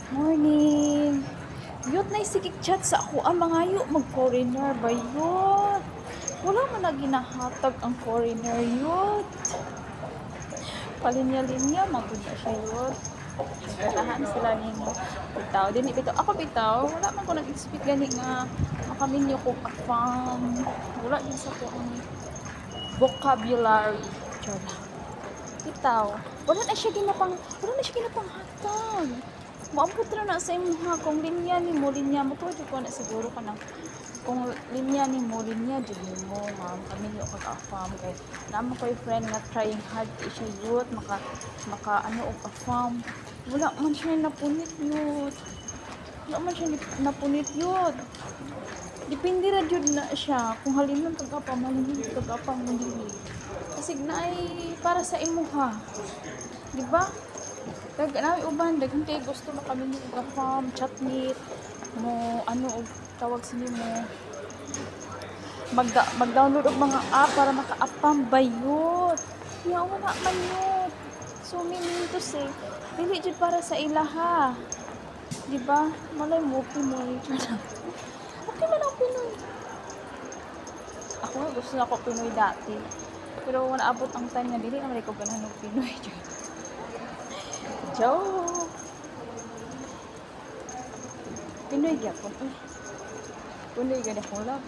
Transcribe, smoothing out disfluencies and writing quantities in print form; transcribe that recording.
Morning. Yut na sikik chat sa ako ang mga yu mag-foreigner ba yun? Wala man na ginahatag ang foreigner yut. Palinya-linya magud na siya yut. Ganahan sila ninyo. Bitaw, dili bitaw. Ako bitaw, wala man ko nag-expect gani nga makaminyo ko afam. Wala din sa ko ang vocabulary. Tiyara. Bitaw, wala na siya ginapanghatag. Maabot ra na sa imuha kung linya mo to ko na siguro ka nang kung linya jud mo ma'am kami yo kag afam kay naman ko'y friend nga trying hard kay siya youth maka ano og afam wala man siya napunit youth depende ra jud na siya kung halimon kag afam malimon kag afam mo dili kasi naay para sa imuha di ba? Kag namin uban daghang kay gusto na kami ni farm chatmeat mo ano og tawag sini mo mag-download og mga app para maka-appam bayot. Ya wala man yun. So meaning to say, dili jud para sa ilaha. Di ba? Malay mo Pinoy. Okay man ang Pinoy. Ako nga gusto na ako Pinoy dati. Pero wala abot ang time nga dili naman ko ganahan og Pinoy. Joke. Pinoy gyapon. Pinoy gani ko love.